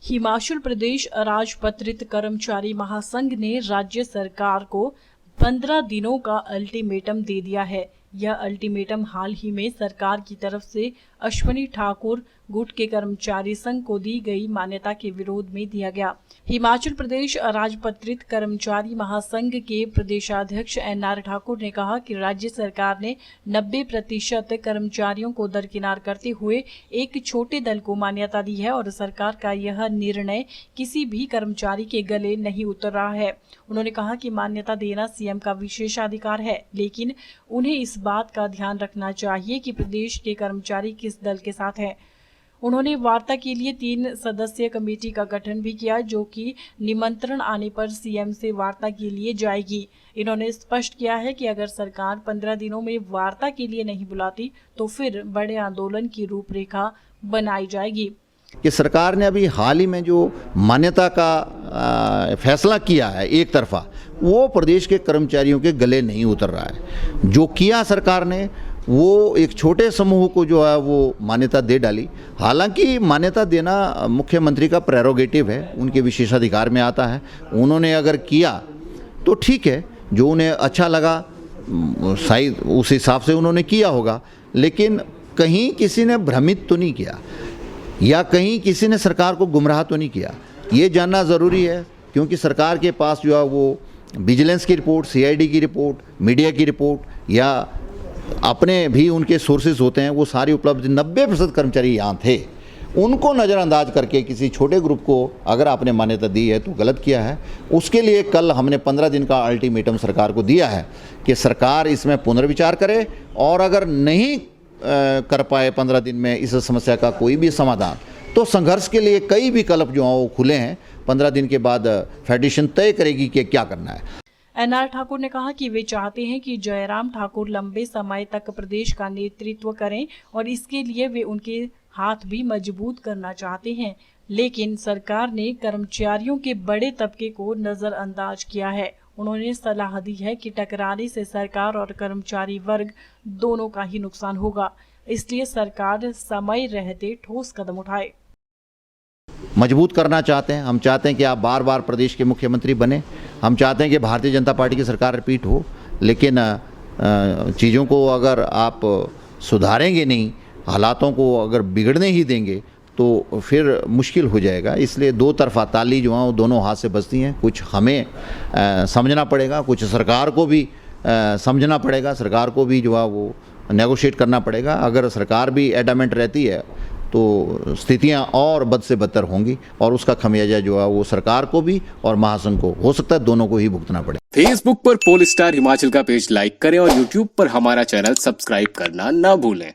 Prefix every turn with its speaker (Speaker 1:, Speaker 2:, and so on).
Speaker 1: हिमाचल प्रदेश अराजपत्रित कर्मचारी महासंघ ने राज्य सरकार को 15 दिनों का अल्टीमेटम दे दिया है। यह अल्टीमेटम हाल ही में सरकार की तरफ से अश्विनी ठाकुर गुट के कर्मचारी संघ को दी गई मान्यता के विरोध में दिया गया। हिमाचल प्रदेश अराजपत्रित कर्मचारी महासंघ के प्रदेशाध्यक्ष एनआर ठाकुर ने कहा कि राज्य सरकार ने 90% कर्मचारियों को दरकिनार करते हुए एक छोटे दल को मान्यता दी है और सरकार का यह निर्णय किसी भी कर्मचारी के गले नहीं उतर रहा है। उन्होंने कहा कि मान्यता देना सीएम का विशेषाधिकार है, लेकिन उन्हें इस बात का ध्यान रखना चाहिए कि प्रदेश के कर्मचारी किस दल के साथ हैं। उन्होंने वार्ता के लिए 3 सदस्यीय कमेटी का गठन भी किया, जो कि निमंत्रण आने पर सीएम से वार्ता के लिए जाएगी। इन्होंने स्पष्ट किया है कि अगर सरकार 15 दिनों में वार्ता के लिए नहीं बुलाती तो फिर बड़े आंदोलन की रूपरेखा बनाई जाएगी।
Speaker 2: कि सरकार ने अभी हाल ही में जो मान्यता का फैसला किया है एक तरफा, वो प्रदेश के कर्मचारियों के गले नहीं उतर रहा है। जो किया सरकार ने वो एक छोटे समूह को जो है वो मान्यता दे डाली। हालांकि मान्यता देना मुख्यमंत्री का प्रेरोगेटिव है, उनके विशेषाधिकार में आता है। उन्होंने अगर किया तो ठीक है, जो उन्हें अच्छा लगा शायद उस हिसाब से उन्होंने किया होगा, लेकिन कहीं किसी ने भ्रमित तो नहीं किया या कहीं किसी ने सरकार को गुमराह तो नहीं किया। ये जानना ज़रूरी है, क्योंकि सरकार के पास जो है वो विजिलेंस की रिपोर्ट, सीआईडी की रिपोर्ट, मीडिया की रिपोर्ट या अपने भी उनके सोर्सेज होते हैं, वो सारी उपलब्ध। 90% कर्मचारी यहाँ थे, उनको नज़रअंदाज करके किसी छोटे ग्रुप को अगर आपने मान्यता दी है तो गलत किया है। उसके लिए कल हमने 15 दिन का अल्टीमेटम सरकार को दिया है कि सरकार इसमें पुनर्विचार करे, और अगर नहीं कर पाए 15 दिन में इस समस्या का कोई भी समाधान, तो संघर्ष के लिए कई विकल्प जो हैं वो खुले हैं। 15 दिन के बाद फेडरेशन तय करेगी कि क्या करना है।
Speaker 1: एनआर ठाकुर ने कहा कि वे चाहते हैं कि जयराम ठाकुर लंबे समय तक प्रदेश का नेतृत्व करें और इसके लिए वे उनके हाथ भी मजबूत करना चाहते हैं, लेकिन सरकार ने कर्मचारियों के बड़े तबके को नजरअंदाज किया है। उन्होंने सलाह दी है कि टकराने से सरकार और कर्मचारी वर्ग दोनों का ही नुकसान होगा, इसलिए सरकार समय रहते ठोस कदम उठाए।
Speaker 2: मजबूत करना चाहते हैं, हम चाहते हैं कि आप बार बार प्रदेश के मुख्यमंत्री बने, हम चाहते हैं कि भारतीय जनता पार्टी की सरकार रिपीट हो, लेकिन चीज़ों को अगर आप सुधारेंगे नहीं, हालातों को अगर बिगड़ने ही देंगे तो फिर मुश्किल हो जाएगा। इसलिए दो तरफा ताली जो है वो दोनों हाथ से बजती हैं। कुछ हमें समझना पड़ेगा, कुछ सरकार को भी समझना पड़ेगा, सरकार को भी जो है वो नेगोशिएट करना पड़ेगा। अगर सरकार भी एडामेंट रहती है तो स्थितियां और बद से बदतर होंगी, और उसका खमियाजा जो है वो सरकार को भी और महासंघ को हो सकता है दोनों को ही भुगतना पड़े।
Speaker 3: फेसबुक पर पोल स्टार हिमाचल का पेज लाइक करें और यूट्यूब पर हमारा चैनल सब्सक्राइब करना ना भूलें।